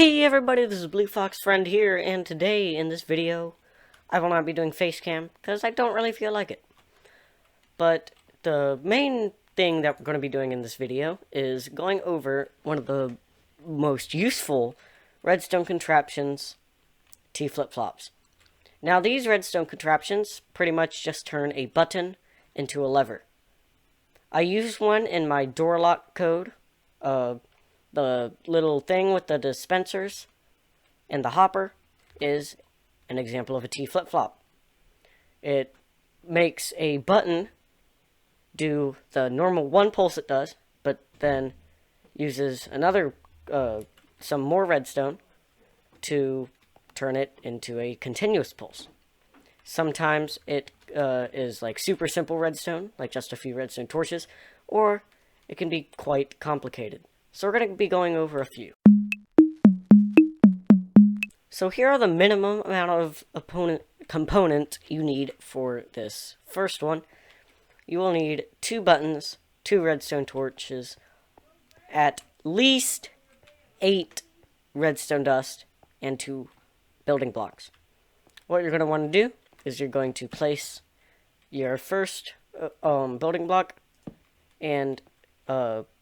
Hey everybody, this is Bluefoxfriend here, and today in this video, I will not be doing face cam, because I don't really feel like it. But the main thing that we're going to be doing in this video is going over one of the most useful redstone contraptions, T-flip-flops. Now these redstone contraptions pretty much just turn a button into a lever. I use one in my door lock code, the little thing with the dispensers and the hopper is an example of a T flip-flop. It makes a button do the normal one pulse it does, but then uses another, some more redstone to turn it into a continuous pulse. Sometimes it is like super simple redstone, like just a few redstone torches, or it can be quite complicated. So we're going to be going over a few. So here are the minimum amount of component you need for this first one. You will need 2 buttons, 2 redstone torches, at least 8 redstone dust, and 2 building blocks. What you're going to want to do is you're going to place your first building block and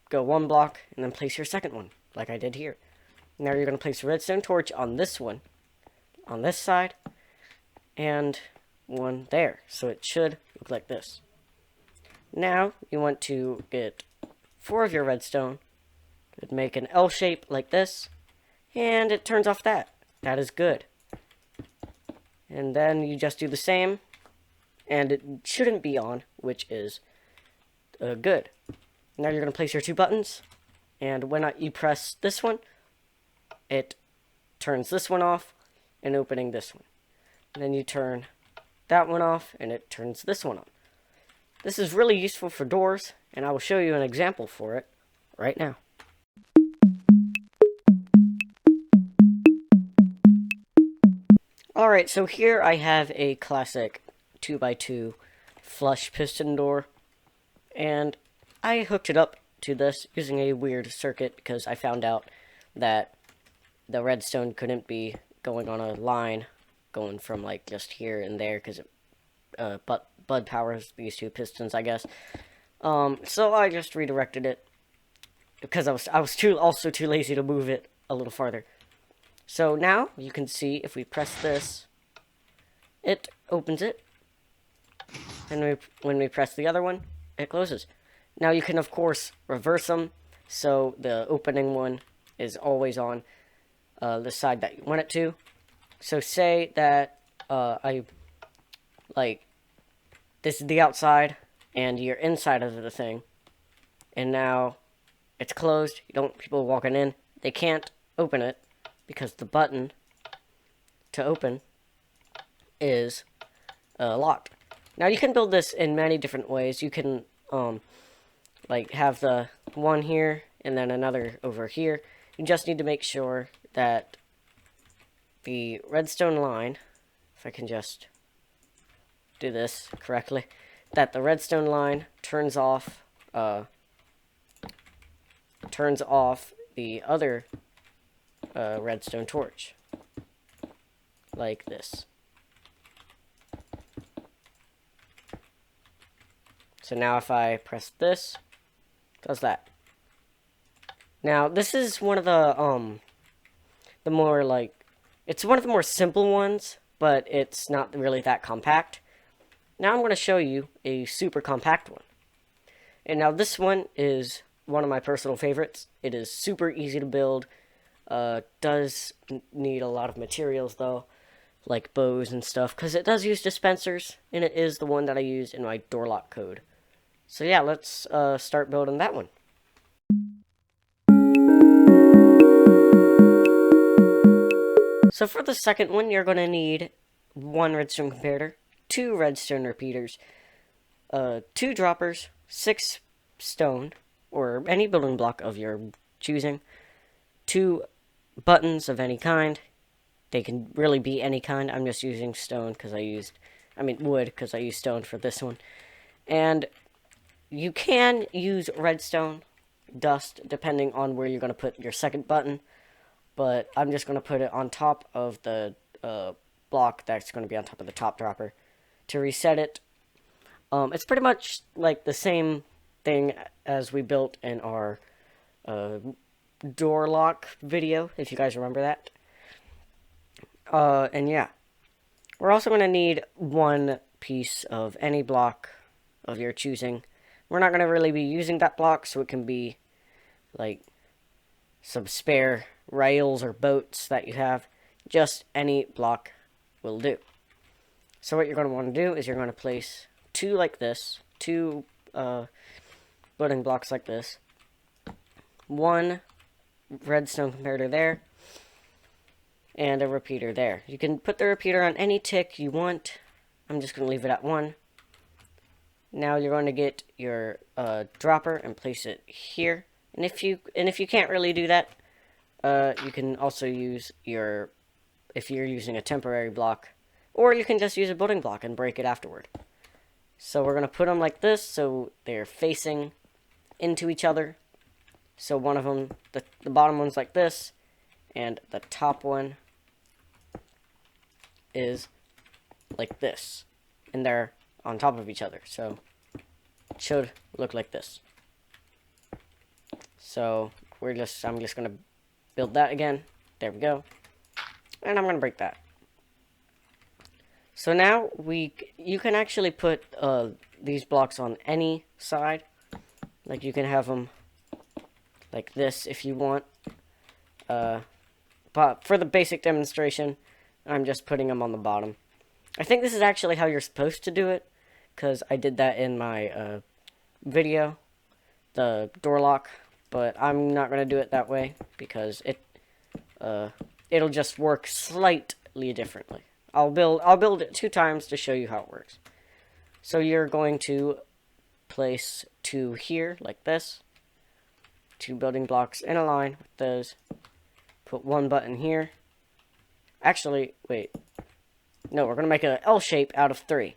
go 1 block, and then place your second one, like I did here. Now you're going to place a redstone torch on this one, on this side, and one there. So it should look like this. Now you want to get 4 of your redstone, it'd make an L shape like this, and it turns off that. That is good. And then you just do the same, and it shouldn't be on, which is good. Now you're going to place your 2 buttons, and when you press this one, it turns this one off, and opening this one. And then you turn that one off, and it turns this one on. This is really useful for doors, and I will show you an example for it right now. Alright, so here I have a classic 2x2 flush piston door, and I hooked it up to this using a weird circuit because I found out that the redstone couldn't be going on a line going from like just here and there because it Bud powers these 2 pistons, I guess. So I just redirected it because I was also too lazy to move it a little farther. So now you can see if we press this, it opens it, and when we press the other one, it closes. Now you can of course reverse them, so the opening one is always on the side that you want it to. So say that this is the outside and you're inside of the thing, and now it's closed. You don't want people walking in. They can't open it because the button to open is locked. Now you can build this in many different ways. You can like have the one here and then another over here. You just need to make sure that the redstone line, if I can just do this correctly, that the redstone line turns off the other redstone torch, like this. So now if I press this, it does that. Now this is one of the more like, it's one of the more simple ones, but it's not really that compact. Now I'm going to show you a super compact one. And now this one is one of my personal favorites. It is super easy to build. Does need a lot of materials though, like bows and stuff, because it does use dispensers, and it is the one that I use in my door lock code. So yeah, let's start building that one. So for the second one, you're going to need 1 redstone comparator, 2 redstone repeaters, 2 droppers, 6 stone, or any building block of your choosing, 2 buttons of any kind. They can really be any kind. I'm just using stone because wood because I used stone for this one. And you can use redstone dust depending on where you're going to put your second button, but I'm just going to put it on top of the block that's going to be on top of the top dropper. To reset it, it's pretty much like the same thing as we built in our door lock video, if you guys remember that. And yeah, we're also going to need one piece of any block of your choosing. We're not going to really be using that block, so it can be like some spare rails or boats that you have. Just any block will do. So what you're going to want to do is you're going to place two like this, two building blocks like this, one redstone comparator there, and a repeater there. You can put the repeater on any tick you want. I'm just going to leave it at 1. Now you're going to get your dropper and place it here. And if you can't really do that, you can also use if you're using a temporary block, or you can just use a building block and break it afterward. So we're going to put them like this, so they're facing into each other. So one of them, the bottom one's like this, and the top one is like this. And they're on top of each other, so it should look like this. So I'm just going to build that again. There we go. And I'm going to break that. So now you can actually put these blocks on any side. Like you can have them like this if you want. But for the basic demonstration, I'm just putting them on the bottom. I think this is actually how you're supposed to do it, because I did that in my video, the door lock. But I'm not going to do it that way, because it'll just work slightly differently. I'll build it 2 times to show you how it works. So you're going to place 2 here, like this. 2 building blocks in a line with those. Put 1 button here. Actually, wait. No, we're going to make an L shape out of 3.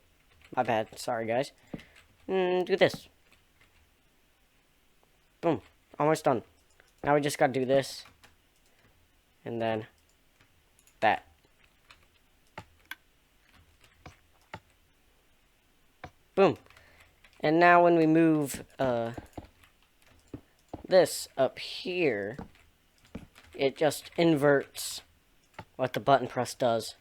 My bad. Sorry, guys. Do this. Boom. Almost done. Now we just got to do this. And then that. Boom. And now when we move this up here, it just inverts what the button press does.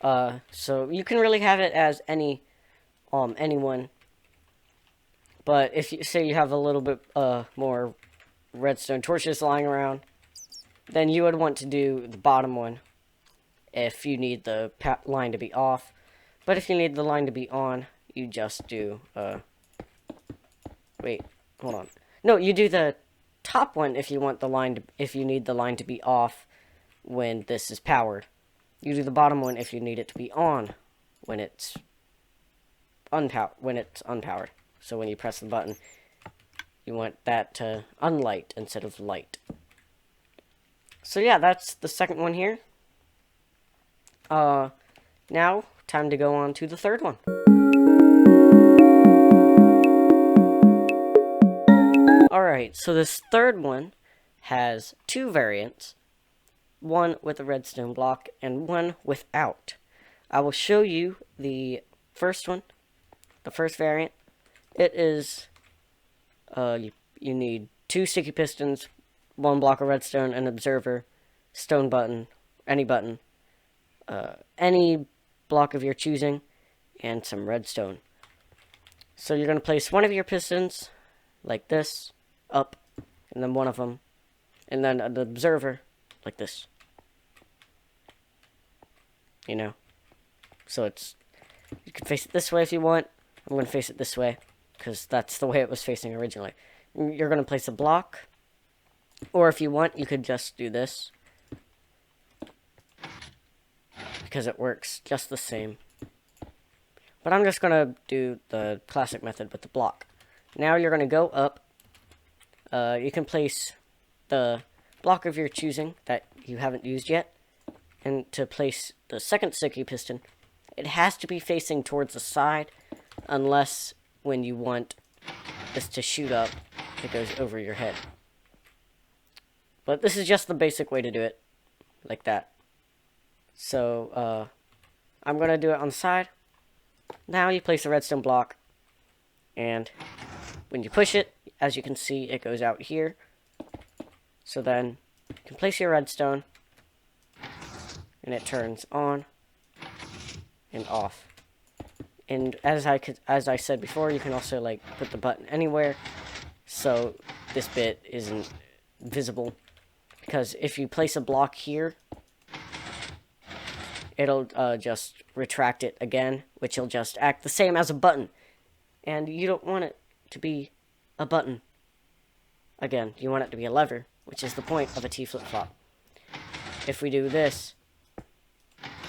So you can really have it as anyone. But if you say you have a little bit more redstone torches lying around, then you would want to do the bottom one if you need the line to be off. But if you need the line to be on, you just do wait, hold on. No, you do the top one if you want the line if you need the line to be off when this is powered. You do the bottom one if you need it to be on when it's unpowered. So when you press the button, you want that to unlight instead of light. So yeah, that's the second one here. Now, time to go on to the third one. Alright, so this third one has 2 variants. One with a redstone block and one without. I will show you the first one, the first variant. It is, you need 2 sticky pistons, 1 block of redstone, an observer, stone button, any block of your choosing, and some redstone. So you're going to place one of your pistons, like this, up, and then one of them, and then the observer, like this. You know? So you can face it this way if you want. I'm going to face it this way, because that's the way it was facing originally. You're going to place a block, or if you want, you could just do this, because it works just the same. But I'm just going to do the classic method with the block. Now you're going to go up. You can place the block of your choosing that you haven't used yet. And to place the second sticky piston, it has to be facing towards the side, unless when you want this to shoot up, it goes over your head. But this is just the basic way to do it, like that. So, I'm going to do it on the side. Now you place a redstone block, and when you push it, as you can see, it goes out here. So then, you can place your redstone, and it turns on and off. And as I said before, you can also like put the button anywhere, so this bit isn't visible. Because if you place a block here, it'll just retract it again, which will just act the same as a button. And you don't want it to be a button. Again, you want it to be a lever, which is the point of a T flip-flop. If we do this,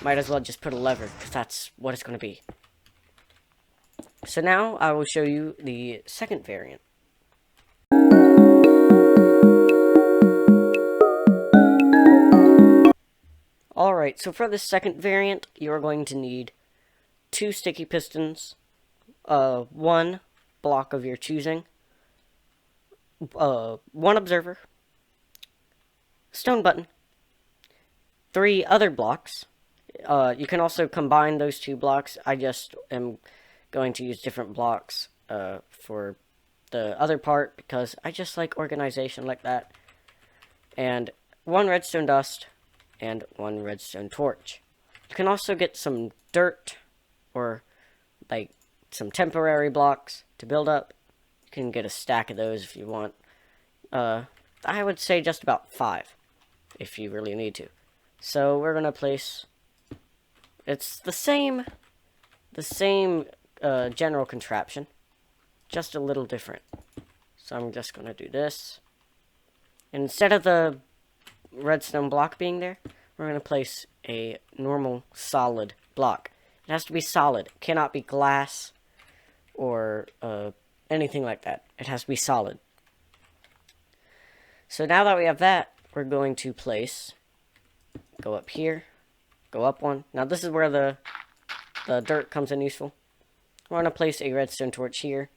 might as well just put a lever, because that's what it's going to be. So now I will show you the second variant. Alright, so for the second variant, you are going to need 2 sticky pistons, 1 block of your choosing, 1 observer, stone button, 3 other blocks. You can also combine those 2 blocks. I just am going to use different blocks for the other part because I just like organization like that. And 1 redstone dust and 1 redstone torch. You can also get some dirt or like some temporary blocks to build up. You can get a stack of those if you want. I would say just about 5 if you really need to. So we're gonna place. It's the same general contraption, just a little different. So I'm just gonna do this. And instead of the redstone block being there, we're gonna place a normal solid block. It has to be solid. It cannot be glass or anything like that. It has to be solid. So now that we have that, we're going to place, go up here, go up 1. Now this is where the dirt comes in useful. We're going to place a redstone torch here,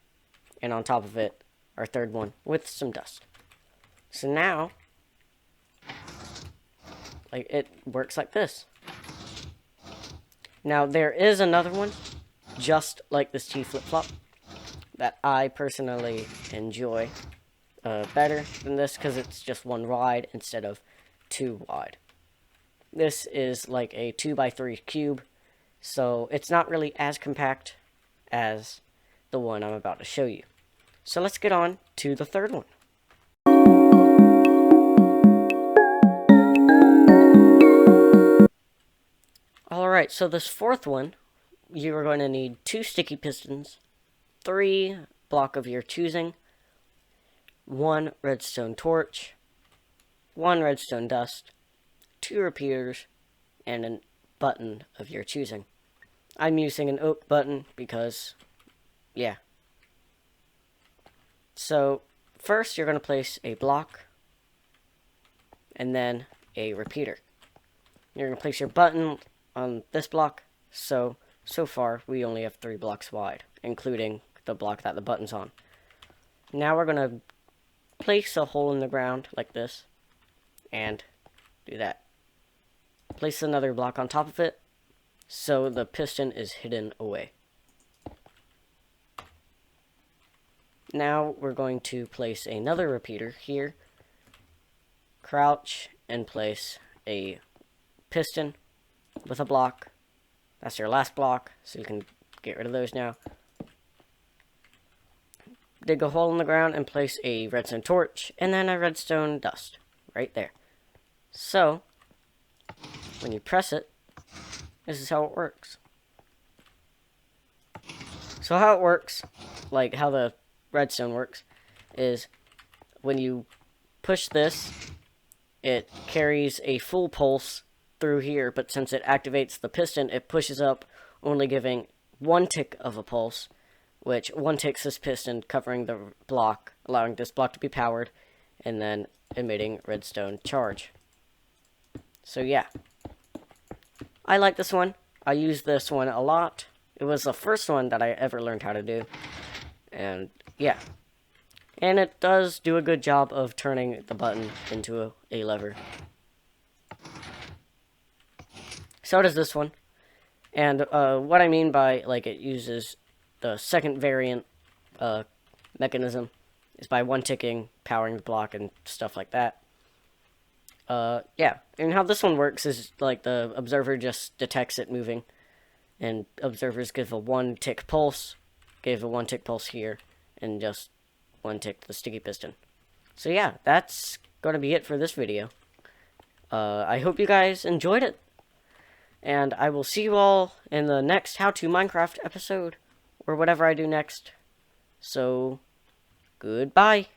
and on top of it, our third one with some dust. So now, like, it works like this. Now there is another one, just like this T flip-flop, that I personally enjoy better than this because it's just 1 wide instead of 2 wide. This is like a 2x3 cube, so it's not really as compact as the one I'm about to show you. So let's get on to the third one. Alright, so this fourth one, you are going to need 2 sticky pistons, 3 block of your choosing, 1 redstone torch, 1 redstone dust, 2 repeaters, and a button of your choosing. I'm using an oak button because, yeah. So, first you're going to place a block, and then a repeater. You're going to place your button on this block, so far we only have 3 blocks wide, including the block that the button's on. Now we're going to place a hole in the ground like this, and do that. Place another block on top of it, so the piston is hidden away. Now we're going to place another repeater here, crouch, and place a piston with a block. That's your last block, so you can get rid of those now. Dig a hole in the ground and place a redstone torch, and then a redstone dust, right there. So, when you press it, this is how it works. So how it works, like how the redstone works, is when you push this, it carries a full pulse through here, but since it activates the piston, it pushes up, only giving 1 tick of a pulse, which 1 ticks this piston, covering the block, allowing this block to be powered, and then emitting redstone charge. So yeah, I like this one. I use this one a lot. It was the first one that I ever learned how to do, and yeah, And it does do a good job of turning the button into a lever. So does this one. And what I mean by, like, it uses the second variant mechanism is by one-ticking, powering the block, and stuff like that. Yeah. And how this one works is, like, the observer just detects it moving. And observers give a one-tick pulse, gave a one-tick pulse here, and just one-tick the sticky piston. So yeah, that's going to be it for this video. I hope you guys enjoyed it. And I will see you all in the next How to Minecraft episode, or whatever I do next. So, goodbye.